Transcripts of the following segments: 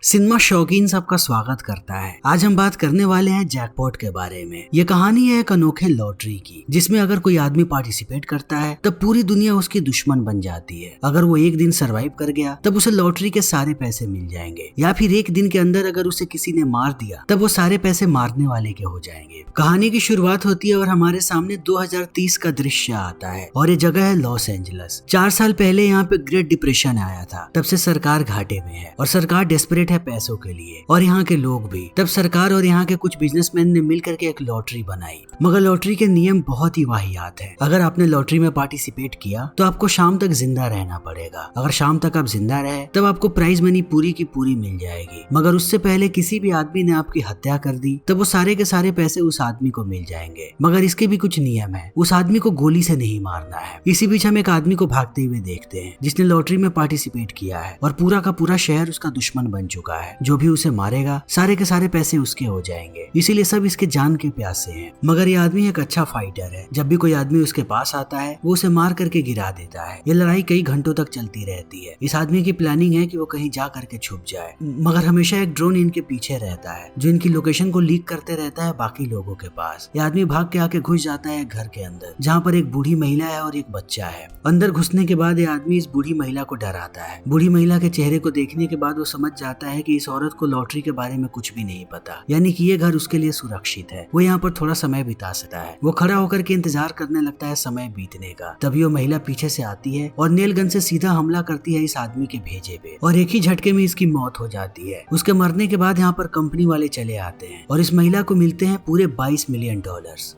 Cinema शौकीन सबका स्वागत करता है। आज हम बात करने वाले हैं जैकपॉट के बारे में। ये कहानी है एक अनोखे लॉटरी की, जिसमें अगर कोई आदमी पार्टिसिपेट करता है तब पूरी दुनिया उसकी दुश्मन बन जाती है। अगर वो एक दिन सरवाइव कर गया तब उसे लॉटरी के सारे पैसे मिल जाएंगे, या फिर एक दिन के अंदर अगर उसे किसी ने मार दिया तब वो सारे पैसे मारने वाले के हो जाएंगे। कहानी की शुरुआत होती है और हमारे सामने 2030 का दृश्य आता है और ये जगह है लॉस एंजलिस। 4 साल पहले यहाँ पे ग्रेट डिप्रेशन आया था, तब से सरकार घाटे में है और सरकार डेस्परेट है पैसों के लिए, और यहाँ के लोग भी। तब सरकार और यहाँ के कुछ बिजनेसमैन ने मिलकर के एक लॉटरी बनाई, मगर लॉटरी के नियम बहुत ही वाहियात है। अगर आपने लॉटरी में पार्टिसिपेट किया तो आपको शाम तक जिंदा रहना पड़ेगा। अगर शाम तक आप जिंदा रहे तब आपको प्राइज मनी पूरी की पूरी मिल जाएगी, मगर उससे पहले किसी भी आदमी ने आपकी हत्या कर दी तब वो सारे के सारे पैसे उस आदमी को मिल जाएंगे। मगर इसके भी कुछ नियम है, उस आदमी को गोली से नहीं मारना है। इसी बीच हम एक आदमी को भागते हुए देखते हैं जिसने लॉटरी में पार्टिसिपेट किया है और पूरा का पूरा शहर उसका दुश्मन बन चुका है। जो भी उसे मारेगा सारे के सारे पैसे उसके हो जाएंगे, इसीलिए सब इसके जान के प्यासे हैं। मगर ये आदमी एक अच्छा फाइटर है। जब भी कोई आदमी उसके पास आता है वो उसे मार करके गिरा देता है। ये लड़ाई कई घंटों तक चलती रहती है। इस आदमी की प्लानिंग है कि वो कहीं जा करके छुप जाए, मगर हमेशा एक ड्रोन इनके पीछे रहता है जो इनकी लोकेशन को लीक करते रहता है बाकी लोगों के पास। ये आदमी भाग के आके घुस जाता है घर के अंदर, जहाँ पर एक बूढ़ी महिला है और एक बच्चा है। अंदर घुसने के बाद ये आदमी इस बूढ़ी महिला को डराता है। बूढ़ी महिला के चेहरे को देखने के बाद वो समझ जाता है कि इस औरत को लॉटरी के बारे में कुछ भी नहीं पता, यानी कि ये घर उसके लिए सुरक्षित है। वो यहाँ पर थोड़ा समय बिता सकता है। वो खड़ा होकर के इंतजार करने लगता है समय बीतने का। तभी वो महिला पीछे से आती है और नेल गन से सीधा हमला करती है इस आदमी के भेजे पे, और एक ही झटके में इसकी मौत हो जाती है। उसके मरने के बाद यहाँ पर कंपनी वाले चले आते हैं और इस महिला को मिलते हैं पूरे $22 मिलियन,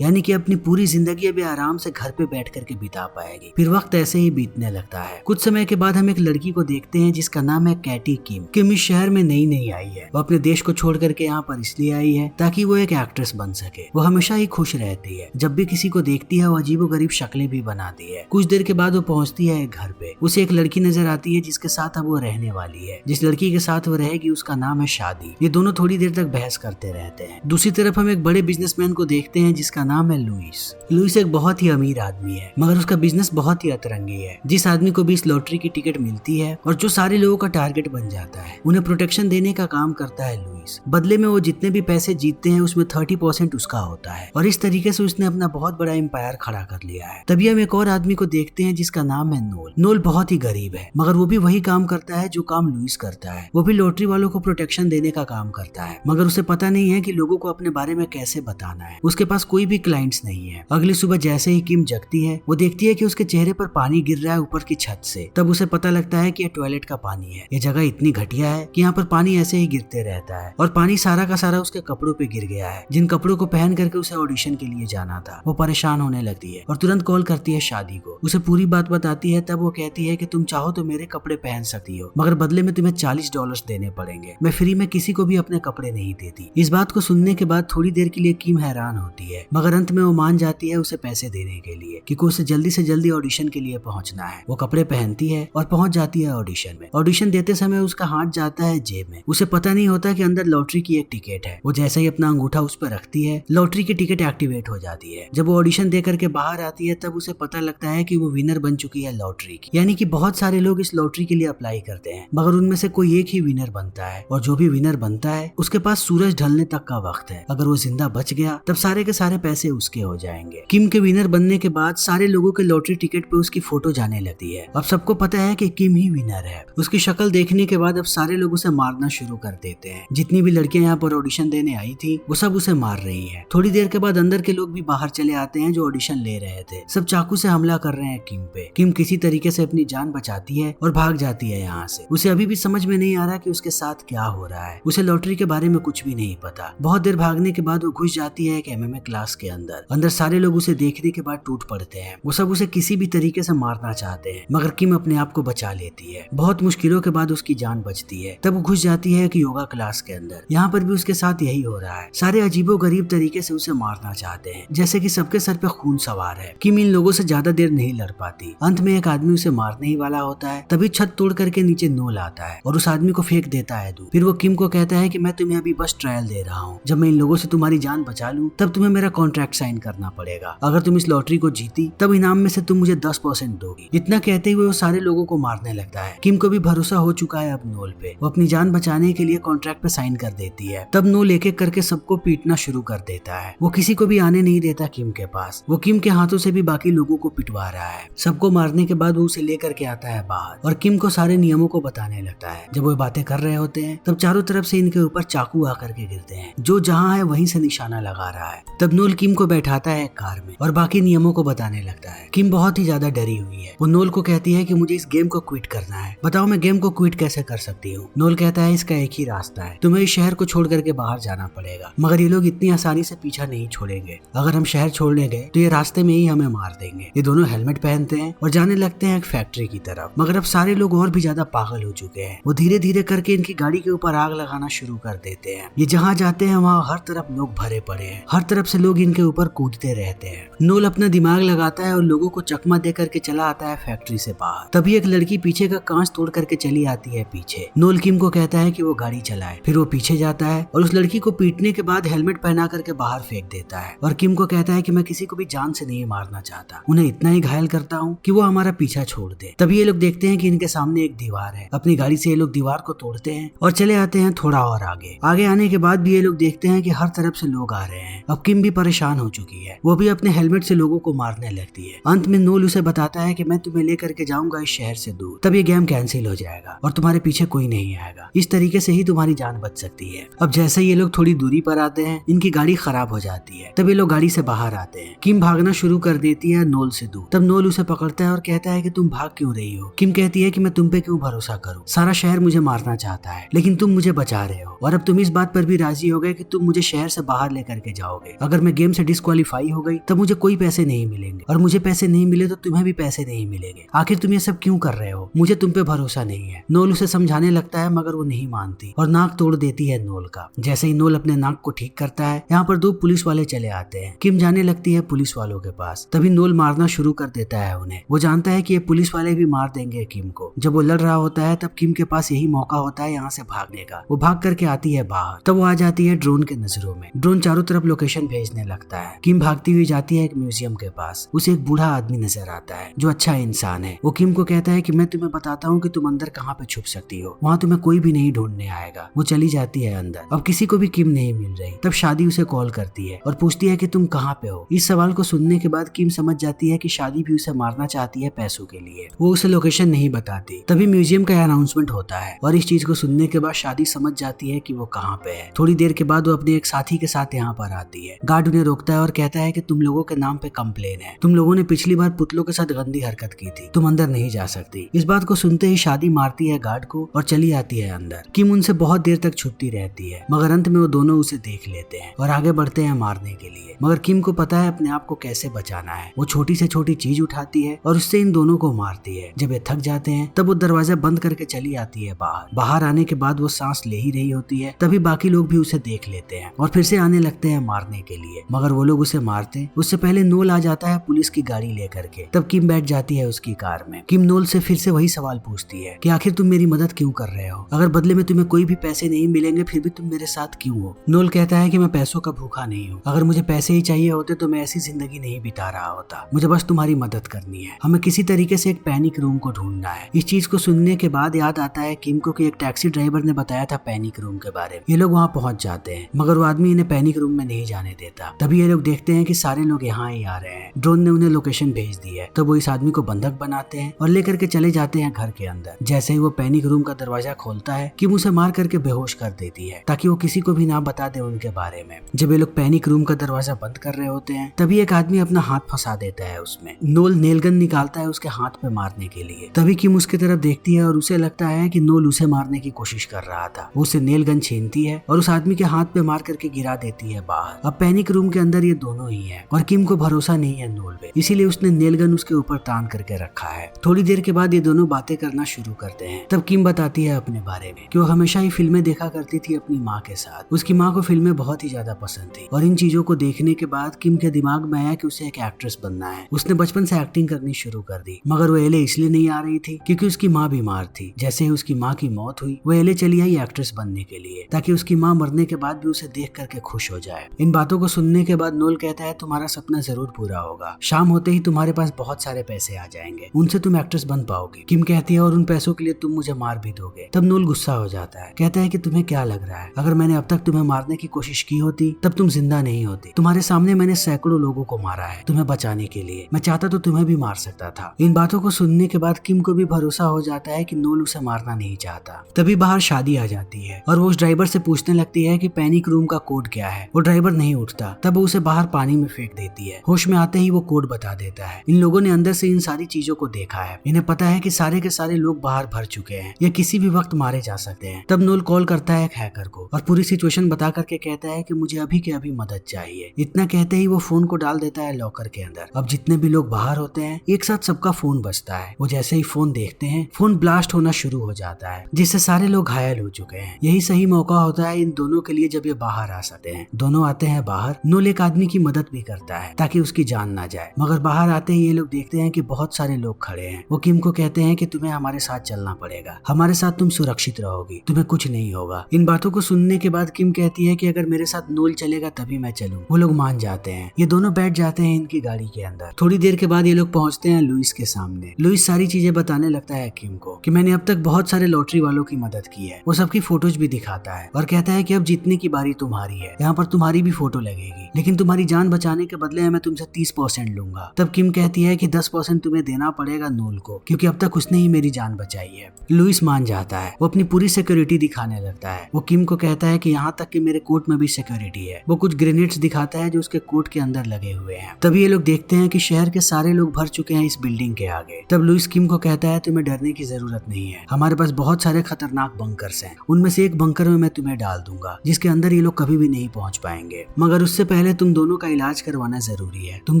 यानी कि अपनी पूरी जिंदगी अभी आराम से घर पे बैठ करके बिता पाएगी। फिर वक्त ऐसे ही बीतने लगता है। कुछ समय के बाद हम एक लड़की को देखते हैं जिसका नाम है कैटी किम। किम इस शहर में नई आई है। वो अपने देश को छोड़ करके यहाँ पर इसलिए आई है ताकि वो एक एक्ट्रेस बन सके। वो हमेशा ही खुश रहती है। जब भी किसी को देखती है वो अजीबोगरीब शक्लें भी बनाती है। कुछ देर के बाद वो पहुंचती है एक घर पे। उसे एक लड़की नजर आती है जिसके साथ अब वो रहने वाली है। जिस लड़की के साथ वो रहेगी उसका नाम है शादी। ये दोनों थोड़ी देर तक बहस करते रहते हैं। दूसरी तरफ हम एक बड़े बिजनेसमैन को देखते हैं जिसका नाम है लुइस। लुइस एक बहुत ही अमीर आदमी है, मगर उसका बिजनेस बहुत ही अतरंगी है। जिस आदमी को भी इस लॉटरी की टिकट मिलती है और जो सारे लोगों का टारगेट बन जाता है, उन्हें प्रोटेक्शन देने का काम करता है लुइस। बदले में वो जितने भी पैसे जीतते हैं उसमें 30% उसका होता है, और इस तरीके से उसने अपना बहुत बड़ा एम्पायर खड़ा कर लिया है। तभी हम एक और आदमी को देखते हैं जिसका नाम है नोल। नोल बहुत ही गरीब है, मगर वो भी वही काम करता है जो काम लुइस करता है। वो भी लॉटरी वालों को प्रोटेक्शन देने का काम करता है, मगर उसे पता नहीं है कि लोगों को अपने बारे में कैसे बताना है। उसके पास कोई भी क्लाइंट्स नहीं है। अगली सुबह जैसे ही किम जगती है वो देखती है कि उसके चेहरे पर पानी गिर रहा है ऊपर की छत से। तब उसे पता लगता है कि ये टॉयलेट का पानी है। ये जगह इतनी घटिया है कि यहाँ पर पानी ऐसे ही गिरते रहता है, और पानी सारा का सारा उसके कपड़ों पे गिर गया है, जिन कपड़ों को पहन करके उसे ऑडिशन के लिए जाना था। वो परेशान होने लगती है और तुरंत कॉल करती है शादी को। उसे पूरी बात बताती है। तब वो कहती है कि तुम चाहो तो मेरे कपड़े पहन सकती हो, मगर बदले में तुम्हें $40 देने पड़ेंगे। मैं फ्री में किसी को भी अपने कपड़े नहीं देती। इस बात को सुनने के बाद थोड़ी देर के लिए किम हैरान होती है, मगर अंत में वो मान जाती है उसे पैसे देने के लिए, क्योंकि उसे जल्दी से जल्दी ऑडिशन के लिए पहुंचना है। वो कपड़े पहनती है और पहुंच जाती है ऑडिशन में। ऑडिशन देते समय उसका हाथ जाता है जेब में। उसे पता नहीं होता कि अंदर लॉटरी की एक टिकट है। वो जैसे ही अपना अंगूठा उस पर रखती है, लॉटरी की टिकट एक्टिवेट हो जाती है। जब वो ऑडिशन दे करके बाहर आती है तब उसे पता लगता है कि वो विनर बन चुकी है लॉटरी की। यानी कि बहुत सारे लोग इस लॉटरी के लिए अप्लाई करते हैं, मगर उनमें से कोई एक ही विनर बनता है, और जो भी विनर बनता है उसके पास सूरज ढलने तक का वक्त है। अगर वो जिंदा बच गया तब सारे के सारे पैसे उसके हो जाएंगे। किम के विनर बनने के बाद सारे लोगों के लॉटरी टिकट पे उसकी फोटो जाने लगती है। अब सबको पता है कि किम ही विनर है। उसकी शक्ल देखने के बाद अब सारे लोग उसे मारना शुरू कर देते हैं। जितनी भी लड़कियां यहाँ पर ऑडिशन देने आई थी वो सब उसे मार रही है। थोड़ी देर के बाद अंदर के लोग भी बाहर चले आते हैं जो ऑडिशन ले रहे थे। सब चाकू से हमला कर रहे हैं किम पे। किम किसी तरीके से अपनी जान बचाती है और भाग जाती है यहाँ से। उसे अभी भी समझ में नहीं आ रहा कि उसके साथ क्या हो रहा है। उसे लॉटरी के बारे में कुछ भी नहीं पता। बहुत देर भागने के बाद वो घुस जाती है एक MMA क्लास के अंदर। अंदर सारे लोग उसे देखने के बाद टूट पड़ते हैं। वो सब उसे किसी भी तरीके से मारना चाहते हैं, मगर किम अपने आप को बचा लेती है। बहुत मुश्किलों के बाद उसकी जान बचती है। तब वो घुस जाती है एक योगा क्लास के अंदर। यहाँ पर भी उसके साथ यही हो रहा है। सारे अजीबो गरीब तरीके से उसे मारना चाहते हैं, जैसे कि सबके सर पे खून सवार है। किम इन लोगों से ज्यादा देर नहीं लड़ पाती। अंत में एक आदमी उसे मारने ही वाला होता है। तभी छत तोड़ करके नीचे नोल आता है और उस आदमी को फेंक देता है दूर। फिर वो किम को कहता है कि मैं तुम्हें अभी बस ट्रायल दे रहा हूँ। जब मैं इन लोगों से तुम्हारी जान बचा लूँ तब तुम्हें मेरा कॉन्ट्रैक्ट साइन करना पड़ेगा। अगर तुम इस लॉटरी को जीती तब इनाम में से तुम मुझे 10% दोगी। इतना कहते हुए वो सारे लोगों को मारने लगता है। किम को भी भरोसा हो चुका है अब नोल पे। वो अपनी जान बचाने के लिए कॉन्ट्रैक्ट पे साइन कर देती है। तब नोल एक एक करके सबको पीटना शुरू कर देता है। वो किसी को भी आने नहीं देता किम के पास। वो किम के हाथों से भी बाकी लोगों को पिटवा रहा है। सबको मारने के बाद वो उसे लेकर के आता है बाहर और किम को सारे नियमों को बताने लगता है। जब वो बातें कर रहे होते हैं तब चारों तरफ से इनके ऊपर चाकू आकर के गिरते हैं। जो जहाँ है वहीं से निशाना लगा रहा है। तब नोल किम को बैठाता है कार में और बाकी नियमों को बताने लगता है। किम बहुत ही ज्यादा डरी हुई है। वो नोल को कहती है कि मुझे इस गेम को क्विट करना है, बताओ मैं गेम को क्विट कैसे कर सकती हूँ। नोल कहता है इसका एक ही रास्ता है, तुम्हें इस शहर को छोड़ करके बाहर जाना पड़ेगा। मगर ये लोग इतनी आसानी से पीछा नहीं छोड़ेंगे। अगर हम शहर छोड़ने गए तो ये रास्ते में ही हमें मार देंगे। ये दोनों हेलमेट पहनते हैं और जाने लगते हैं एक फैक्ट्री की तरफ। मगर अब सारे लोग और भी ज्यादा पागल हो चुके हैं। वो धीरे धीरे करके इनकी गाड़ी के ऊपर आग लगाना शुरू कर देते हैं। ये जहाँ जाते हैं वहाँ हर तरफ लोग भरे पड़े हैं। हर तरफ से लोग इनके ऊपर कूदते रहते हैं। नोल अपना दिमाग लगाता है और लोगों को चकमा दे करके चला आता है फैक्ट्री से बाहर। तभी एक लड़की पीछे का कांच तोड़ करके चली आती है पीछे। नोल किम को कहता है कि वो गाड़ी चलाए। फिर वो पीछे जाता है और उस लड़की को पीटने के बाद हेलमेट पहना करके बाहर फेंक देता है और किम को कहता है कि मैं किसी को भी जान से नहीं मारना चाहता, उन्हें इतना ही घायल करता हूँ कि वो हमारा पीछा छोड़ दे। तभी ये लोग देखते हैं कि इनके सामने एक दीवार है। अपनी गाड़ी से ये लोग दीवार को तोड़ते हैं और चले आते हैं थोड़ा और आगे। आगे आने के बाद भी ये लोग देखते हैं कि हर तरफ से लोग आ रहे हैं। अब किम भी परेशान हो चुकी है। वो भी अपने हेलमेट से लोगों को मारने लगती है। अंत में नोल उसे बताता है कि मैं तुम्हें लेकर के जाऊंगा इस शहर से दूर, तब ये गेम कैंसिल हो जाएगा और तुम्हारे पीछे कोई नहीं आएगा। इस तरीके से ही तुम्हारी जान बच सकती है। अब जैसे ही ये लोग थोड़ी दूरी पर आते हैं इनकी गाड़ी खराब हो जाती है। तब ये लोग गाड़ी से बाहर आते हैं। किम भागना शुरू कर देती है नोल से दूर। तब नोल उसे पकड़ता है और कहता है कि तुम भाग क्यों रही हो। किम कहती है कि मैं तुम पे क्यों भरोसा करूं, सारा शहर मुझे मारना चाहता है लेकिन तुम मुझे बचा रहे हो और अब तुम इस बात पर भी राजी हो गए कि तुम मुझे शहर से बाहर लेकर के जाओगे। अगर मैं गेम से डिस्क्वालीफाई हो गई तब मुझे कोई पैसे नहीं मिलेंगे और मुझे पैसे नहीं मिले तो तुम्हें भी पैसे नहीं मिलेंगे। आखिर तुम ये सब क्यों कर रहे हो, मुझे तुम पे भरोसा नहीं है। नोल उसे समझाने लगता है मगर वो नहीं मानती और नाक तोड़ देती है नोल का। जैसे ही नोल अपने नाक को ठीक करता है यहाँ पर 2 पुलिस वाले चले आते हैं। किम जाने लगती है पुलिस वालों के पास। तभी नोल मारना शुरू कर देता है उन्हें। वो जानता है कि ये पुलिस वाले भी मार देंगे किम को। जब वो लड़ रहा होता है तब किम के पास यही मौका होता है यहाँ से भागने का। वो भाग करके आती है बाहर। तब वो आ जाती है ड्रोन के नजरों में। ड्रोन चारों तरफ लोकेशन भेजने लगता है। किम भागती हुई जाती है एक म्यूजियम के पास। उसे एक बूढ़ा आदमी नजर आता है जो अच्छा इंसान है। वो किम को कहता है कि मैं तुम्हें बताता हूँ कि तुम अंदर कहाँ पे छुप सकती हो, वहाँ तुम्हें कोई भी नहीं ढूंढने आएगा। वो चली जाती है अंदर। अब किसी को भी किम नहीं मिल रही। तब शादी उसे कॉल करती है और पूछती है कि तुम कहाँ पे हो। इस सवाल को सुनने के बाद किम समझ जाती है कि शादी भी उसे मारना चाहती है पैसों के लिए। वो उसे लोकेशन नहीं बताती। तभी म्यूजियम का अनाउंसमेंट होता है और इस चीज को सुनने के बाद शादी समझ जाती है कि वो कहाँ पे है। थोड़ी देर के बाद वो अपने एक साथी के साथ यहाँ पर आती है। गार्ड उन्हें रोकता है और कहता है कि तुम लोगों के नाम पे कंप्लेन है। तुम लोगों ने पिछली बार पुतलों के साथ गंदी हरकत की थी, तुम अंदर नहीं जा सकती। इस बात को सुनते ही शादी मारती है गार्ड को और चली आती है अंदर। किम उनसे बहुत देर तक छुपती रहती है मगर अंत में वो दोनों उसे देख लेते हैं और आगे बढ़ते हैं मारने के लिए। मगर किम को पता है अपने आप को कैसे बचाना है। वो छोटी से छोटी चीज उठाती है और उससे इन दोनों को मारती है। जब ये थक जाते हैं तब वो दरवाजा बंद करके चली आती है बाहर। बाहर आने के बाद वो सांस ले ही रही होती है। तभी बाकी लोग भी उसे देख लेते हैं और फिर से आने लगते हैं मारने के लिए। मगर वो लोग उसे मारते उससे पहले नोल आ जाता है पुलिस की गाड़ी लेकर के। तब किम बैठ जाती है उसकी कार में। किम नोल से फिर से वही सवाल पूछती है कि आखिर तुम मेरी मदद क्यों कर रहे हो, अगर बदले में तुम्हें कोई भी पैसे नहीं मिलेंगे फिर भी तुम मेरे साथ क्यों हो। नोल कहता है कि मैं पैसों का भूखा नहीं हूँ, अगर मुझे पैसे ही चाहिए होते तो मैं ऐसी जिंदगी नहीं बिता रहा होता। मुझे बस तुम्हारी मदद करनी है। हमें किसी तरीके से एक पैनिक रूम को ढूंढना है। इस चीज को सुनने के बाद याद आता है किम को कि एक टैक्सी ड्राइवर ने बताया था पैनिक रूम के बारे में। ये लोग वहाँ पहुंच जाते हैं मगर वो आदमी इन्हें पैनिक रूम में नहीं जाने देता। तभी ये लोग देखते हैं कि सारे लोग यहाँ ही आ रहे हैं। ड्रोन ने उन्हें लोकेशन भेज दी है। तो वो इस आदमी को बंधक बनाते हैं और लेकर के चले जाते हैं घर के अंदर। जैसे ही वो पैनिक रूम का दरवाजा खोलता है किम उसे मार करके बेहोश कर देती है ताकि वो किसी को भी ना बता दे उनके बारे में। जब ये लोग पैनिक रूम का दरवाजा बंद कर रहे होते हैं तभी एक आदमी अपना हाथ फंसा देता है उसमें। नोल नेलगन निकालता है उसके हाथ पे मारने के लिए। तभी किम उसकी तरफ देखती है और उसे लगता है कि नोल उसे मारने की कोशिश कर रहा था। वो उसे नेलगन छीनती है और उस आदमी के हाथ पे मार करके गिरा देती है बाहर। अब पैनिक रूम के अंदर ये दोनों ही है और किम को भरोसा नहीं है नोल पे, इसीलिए उसने नेलगन उसके ऊपर तान करके रखा है। थोड़ी देर के बाद ये दोनों बातें करना शुरू करते हैं। तब किम बताती है अपने बारे में कि वो हमेशा ही फिल्में देखा करती थी अपनी माँ के साथ। उसकी माँ को फिल्में बहुत ही ज्यादा पसंद थी और इन चीजों को देखने के बाद किम के दिमाग में आया कि उसे एक एक्ट्रेस बनना है। उसने बचपन से एक्टिंग करनी शुरू कर दी मगर वो एले इसलिए नहीं आ रही थी क्योंकि उसकी माँ बीमार थी। जैसे ही उसकी माँ की मौत हुई वो एले चली आई एक्ट्रेस बनने के लिए ताकि उसकी माँ मरने के बाद भी उसे देख करके खुश हो जाए। इन बातों को सुनने के बाद नोल कहता है तुम्हारा सपना जरूर पूरा होगा, शाम होते ही तुम्हारे पास बहुत सारे पैसे आ जाएंगे, उनसे तुम एक्ट्रेस बन पाओगे। किम कहती है और उन पैसों के लिए तुम मुझे मार भी दोगे। तब नोल नोल गुस्सा हो जाता है, कहता है कि तुम्हें क्या लग रहा है, अगर मैंने अब तक तुम्हें मारने की कोशिश की होती तब तुम जिंदा नहीं होती। तुम्हारे सामने मैंने सैकड़ों लोगों को मारा है तुम्हें बचाने के लिए, मैं चाहता तो तुम्हें भी मार सकता था। इन बातों को सुनने के बाद किम को भी भरोसा हो जाता है कि नोल उसे मारना नहीं चाहता। तभी बाहर शादी आ जाती है और वो उस ड्राइवर से पूछने लगती है कि पैनिक रूम का कोड क्या है। वो ड्राइवर नहीं उठता, तब वो उसे बाहर पानी में फेंक देती है। होश में आते ही वो कोड बता देता है। इन लोगों ने अंदर से इन सारी चीजों को देखा है, इन्हें पता है कि सारे के सारे लोग बाहर भर चुके हैं, ये किसी भी वक्त मारे जा सकते हैं। तब नोल कॉल करता है एक हैकर को और पूरी सिचुएशन बता करके कहता है कि मुझे अभी के अभी मदद चाहिए। इतना कहते ही वो फोन को डाल देता है लॉकर के अंदर। अब जितने भी लोग बाहर होते हैं एक साथ सबका फोन बजता है। वो जैसे ही फोन देखते हैं फोन ब्लास्ट होना शुरू हो जाता है, जिससे सारे लोग घायल हो चुके हैं। यही सही मौका होता है इन दोनों के लिए जब ये बाहर आ सकते हैं। दोनों आते हैं बाहर। नोल एक आदमी की मदद भी करता है ताकि उसकी जान ना जाए, मगर बाहर आते ही ये लोग देखते हैं कि बहुत सारे लोग खड़े हैं। वो किम को कहते हैं कि तुम्हें हमारे साथ चलना पड़ेगा, हमारे साथ तुम सुरक्षित रहोगी, तुम्हें कुछ नहीं होगा। इन बातों को सुनने के बाद किम कहती है कि अगर मेरे साथ नोल चलेगा तभी मैं चलूं। वो लोग मान जाते हैं। ये दोनों बैठ जाते हैं इनकी गाड़ी के अंदर। थोड़ी देर के बाद ये लोग पहुंचते हैं लुइस के सामने। लुइस सारी चीजें बताने लगता है किम को कि मैंने अब तक बहुत सारे लॉटरी वालों की मदद की है। वो सबकी फोटोज भी दिखाता है और कहता है कि अब जीतने की बारी तुम्हारी है, यहाँ पर तुम्हारी भी फोटो लगेगी, लेकिन तुम्हारी जान बचाने के बदले मैं तुमसे 30% लूंगा। तब किम कहती है कि 10% तुम्हें देना पड़ेगा नोल को, क्योंकि अब तक उसने ही मेरी जान बचाई है। लुइस मान जाता है। वो अपनी पूरी सिक्योरिटी दिखाने लगता है। वो किम को कहता है कि यहाँ तक कि मेरे कोट में भी सिक्योरिटी है। वो कुछ ग्रेनेड्स दिखाता है जो उसके कोट के अंदर लगे हुए हैं। तभी ये लोग देखते हैं कि शहर के सारे लोग भर चुके हैं इस बिल्डिंग के आगे। तब लुइस किम को कहता है तुम्हें डरने की जरूरत नहीं है, हमारे पास बहुत सारे खतरनाक बंकर्स हैं, उनमें से एक बंकर में मैं तुम्हें डाल दूंगा जिसके अंदर ये लोग कभी भी नहीं पहुंच पाएंगे, मगर उससे पहले तुम दोनों का इलाज करवाना जरूरी है, तुम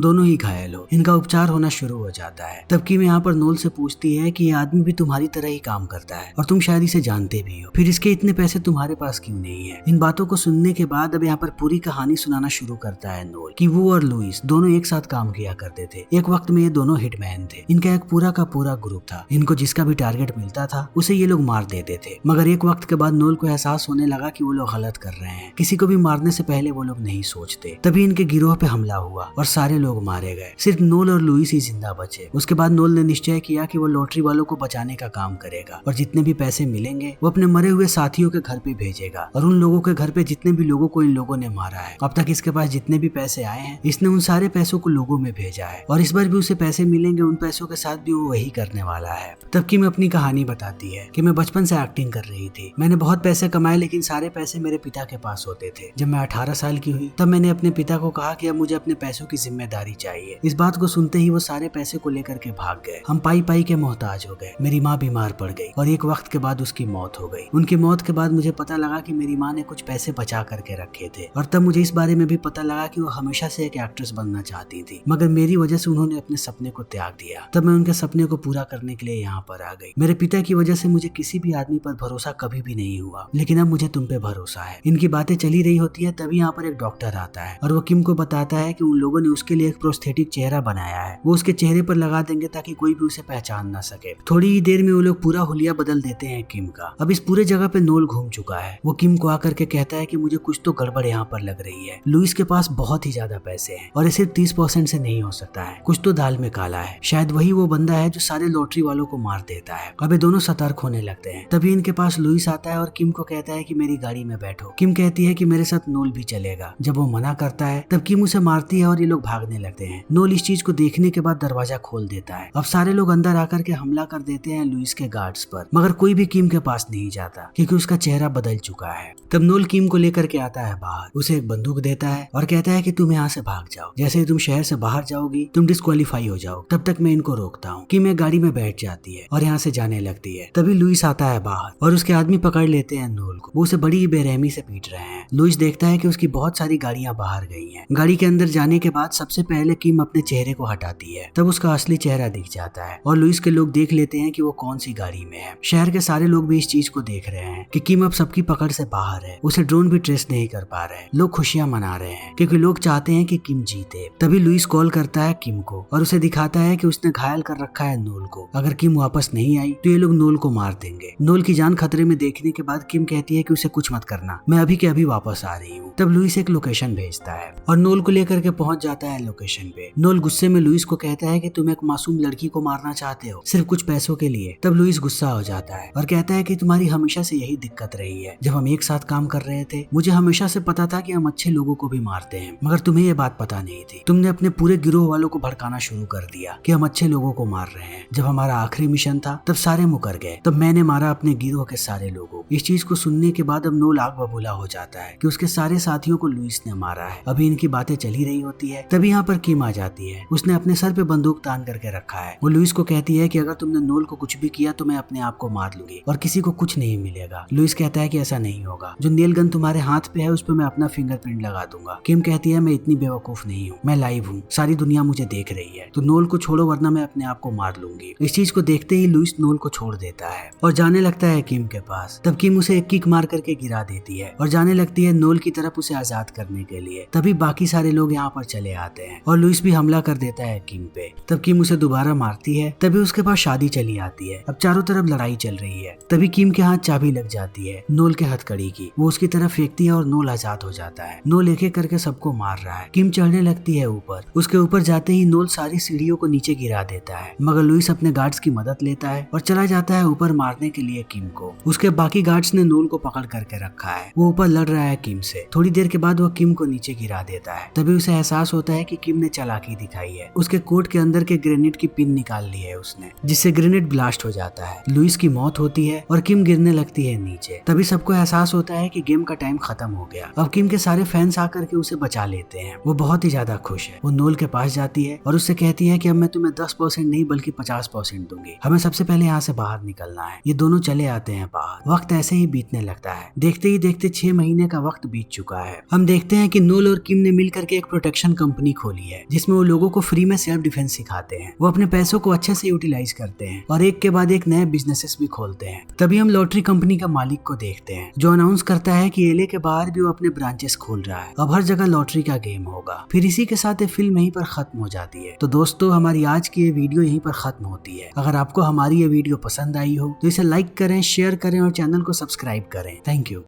दोनों ही घायल हो। इनका उपचार होना शुरू हो जाता है। तब किम यहाँ पर नोल से पूछती है कि ये आदमी भी तुम्हारी तरह ही काम करता है और तुम शायद इसे जानते भी हो, फिर इसके इतने पैसे तुम्हारे पास क्यों नहीं है। इन बातों को सुनने के बाद अब यहाँ पर पूरी कहानी सुनाना शुरू करता है नोल कि वो और लुइस दोनों एक साथ काम किया करते थे। एक वक्त में ये दोनों हिटमैन थे। इनका एक पूरा का पूरा ग्रुप था। इनको जिसका भी टारगेट मिलता था उसे ये लोग मार देते थे, मगर एक वक्त के बाद नोल को एहसास होने लगा कि वो लोग गलत कर रहे हैं। किसी को भी मारने से पहले वो लोग नहीं सोचते। तभी इनके गिरोह पे हमला हुआ और सारे लोग मारे गए, सिर्फ नोल और लुइस ही जिंदा बचे। उसके बाद नोल ने निश्चय किया कि वो लॉटरी वालों को बचाने का काम करेगा और जितने भी पैसे मिलेंगे वो अपने मरे हुए साथियों के घर पे भेजेगा और उन लोगों के घर पे जितने भी लोगों को इन लोगों ने मारा है। अब तक इसके पास जितने भी पैसे आए हैं इसने उन सारे पैसों को लोगों में भेजा है और इस बार भी उसे पैसे मिलेंगे, उन पैसों के साथ भी वो वही करने वाला है। तब किम अपनी कहानी बताती है कि मैं बचपन से एक्टिंग कर रही थी। मैंने बहुत पैसे कमाए लेकिन सारे पैसे मेरे पिता के पास होते थे। जब मैं 18 साल की हुई तब मैंने अपने पिता को कहा कि अब मुझे अपने पैसों की जिम्मेदारी चाहिए। इस बात को सुनते ही वो सारे पैसे को लेकर के भाग गए। हम पाई पाई के मोहताज हो गए। मेरी माँ बीमार पड़ गई और एक वक्त के बाद उसकी मौत हो गई। उनकी मौत के बाद मुझे पता लगा कि मेरी माँ ने कुछ पैसे बचा करके रखे थे और तब मुझे इस बारे में भी पता लगा कि वो हमेशा से एक एक्ट्रेस बनना चाहती थी, मगर मेरी वजह से उन्होंने अपने सपने को त्याग दिया। तब मैं उनके सपने को पूरा करने के लिए यहाँ पर आ गई। मेरे पिता की वजह से मुझे किसी भी आदमी पर भरोसा कभी भी नहीं हुआ, लेकिन अब मुझे तुम पे भरोसा है। इनकी बातें चली रही होती है तभी यहाँ पर एक डॉक्टर आता है और वो किम को बताता है कि उन लोगों ने उसके लिए एक प्रोस्थेटिक चेहरा बनाया है, वो उसके चेहरे पर लगा देंगे ताकि कोई भी उसे पहचान ना सके। थोड़ी ही देर में वो लोग पूरा हुलिया बदल देते हैं किम का। अब इस पूरे जगह पे नोल घूम चुका है। वो किम को आकर के कहता है कि मुझे कुछ तो गड़बड़ यहाँ पर लग रही है। लुइस के पास बहुत ही ज्यादा पैसे हैं और ये सिर्फ 30% से नहीं हो सकता है, कुछ तो दाल में काला है। शायद वही वो बंदा है जो सारे लॉटरी वालों को मार देता है। अब ये दोनों सतर्क होने लगते हैं। तभी इनके पास लुइस आता है और किम को कहता है कि मेरी गाड़ी में बैठो। किम कहती है कि मेरे साथ नोल भी चलेगा। जब वो मना करता है तब किम उसे मारती है और ये लोग भागने लगते हैं। नोल इस चीज को देखने के बाद दरवाजा खोल देता है। अब सारे लोग अंदर आकर के हमला कर देते हैं लुइस के गार्ड्स पर, मगर कोई भी किम के पास नहीं जाता क्योंकि उसका चेहरा बदल चुका है। तब नोल किम को लेकर के आता है बाहर, उसे एक बंदूक देता है और कहता है कि तुम यहाँ से भाग जाओ। जैसे ही तुम शहर से बाहर जाओगी तुम डिस्क्वालीफाई हो जाओ, तब तक मैं इनको रोकता हूँ। किम एक गाड़ी में बैठ जाती है और यहाँ से जाने लगती है। तभी लुइस आता है बाहर और उसके आदमी पकड़ लेते हैं नोल को। वो उसे बड़ी ही बेरहमी से पीट रहे हैं। लुइस देखता है कि उसकी बहुत सारी गाड़ियां बाहर गई हैं। गाड़ी के अंदर जाने के बाद सबसे पहले किम अपने चेहरे को हटाती है। तब उसका असली चेहरा दिख जाता है और लुइस के लोग देख लेते हैं कि वो कौन सी गाड़ी में है। शहर के सारे लोग भी इस चीज को देख रहे हैं कि किम अब सबकी पकड़ से बाहर है। उसे ड्रोन भी ट्रेस नहीं कर पा रहे हैं। लोग खुशियां मना रहे हैं क्योंकि लोग चाहते हैं कि किम जीते। तभी लुइस कॉल करता है किम को और उसे दिखाता है कि उसने घायल कर रखा है नोल को। अगर किम वापस नहीं आई तो ये लोग नोल को मार देंगे। नोल की जान खतरे में देखने के बाद किम कहती है कि उसे कुछ मत करना, मैं अभी के अभी वापस आ रही हूँ। तब लुइस एक लोकेशन भेजता है और नोल को लेकर के पहुंच जाता है लोकेशन पे। नोल गुस्से में लुइस को कहता है कि तुम एक मासूम लड़की को मारना चाहते हो सिर्फ कुछ पैसों के लिए। तब लुइस गुस्सा हो जाता है और कहता है कि तुम्हारी हमेशा से यही दिक्कत रही है। जब हम एक साथ काम कर रहे थे मुझे हमेशा से पता था कि हम अच्छे लोगों को भी मारते हैं, मगर तुम्हें ये बात पता नहीं थी। तुमने अपने पूरे गिरोह वालों को भड़काना शुरू कर दिया कि हम अच्छे लोगों को मार रहे हैं। जब हमारा आखिरी मिशन था तब सारे मुकर गए, तब मैंने मारा अपने गिरोह के सारे लोगों। इस चीज को सुनने के बाद अब नोल आग बबूला हो जाता है कि उसके सारे साथियों को लुइस ने मारा है। अभी इनकी बातें चल ही रही होती है, तभी यहाँ पर किम आ जाती है। उसने अपने सर पे बंदूक तान करके रखा है। वो लुइस को कहती है कि अगर तुमने नोल को कुछ भी किया तो मैं अपने आप को मार लूंगी और किसी को कुछ नहीं मिलेगा। लुइस कहता है कि ऐसा नहीं होगा, जो नेल गन तुम्हारे हाथ पे है उस पे मैं अपना फिंगरप्रिंट लगा दूंगा। किम कहती है मैं इतनी बेवकूफ नहीं हूँ, मैं लाइव हूँ, सारी दुनिया मुझे देख रही है, तो नोल को छोड़ो वरना मैं अपने आप को मार लूंगी। इस चीज को देखते ही लुइस नोल को छोड़ देता है और जाने लगता है किम के पास। तब किम उसे एक किक मार करके गिरा देती है और जाने लगती है नोल की तरफ उसे आजाद करने के लिए। तभी बाकी सारे लोग यहाँ पर चले आते हैं और लुइस भी हमला कर देता है किम पे। तब किम उसे दोबारा मारती है। तभी उसके पास शादी चली आती है। अब चारों तरफ लड़ाई चल रही है। तभी किम के हाथ चाबी लग जाती है नोल के हथकड़ी की। वो उसकी तरफ फेंकती है और नोल आजाद हो जाता है। नोल एक एक करके सबको मार रहा है। किम चढ़ने लगती है ऊपर। उसके ऊपर जाते ही नोल सारी सीढ़ियों को नीचे गिरा देता है, मगर लुइस अपने गार्ड्स की मदद लेता है और चला जाता है ऊपर मारने के लिए किम को। उसके बाकी गार्ड्स ने नोल को पकड़ करके रखा है। वो ऊपर लड़ रहा है किम से। थोड़ी देर के बाद वो किम को नीचे गिरा देता है। तभी उसे एहसास होता है कि किम ने चालाकी दिखाई है। उसके कोट के अंदर के ग्रेनेड की पिन निकाल ली है उसने, जिससे ग्रेनेड ब्लास्ट हो जाता है। लुइस की मौत होती है और किम गिरने लगती है नीचे। तभी सबको एहसास होता है कि गेम का टाइम खत्म हो गया। अब किम के सारे फैंस आकर के उसे बचा लेते हैं। वो बहुत ही ज्यादा खुश है। वो नोल के पास जाती है और उससे कहती है कि अब मैं तुम्हें 10% नहीं बल्कि 50% दूंगी। हमें सबसे पहले यहाँ से बाहर निकलना है। ये दोनों चले आते हैं बाहर। वक्त ऐसे ही बीतने लगता है। देखते ही देखते 6 महीने का वक्त बीत चुका है। हम देखते हैं कि नोल और किम ने मिल करके एक प्रोटेक्शन कंपनी खोली है, जिसमें वो लोगों को फ्री में सेल्फ डिफेंस सिखाते हैं। वो अपने पैसों को अच्छे से यूटिलाइज करते हैं और एक के बाद एक नए बिजनेसेस भी खोलते हैं। तभी हम लॉटरी कंपनी का मालिक को देखते हैं, जो अनाउंस करता है कि एलए के बाहर भी वो अपने ब्रांचेस खोल रहा है। अब हर जगह लॉटरी का गेम होगा। फिर इसी के साथ ये फिल्म यहीं पर खत्म हो जाती है। तो दोस्तों, हमारी आज की ये वीडियो यहीं पर खत्म होती है। अगर आपको हमारी ये वीडियो पसंद आई हो तो इसे लाइक करें, शेयर करें और चैनल को सब्सक्राइब करें। Thank you.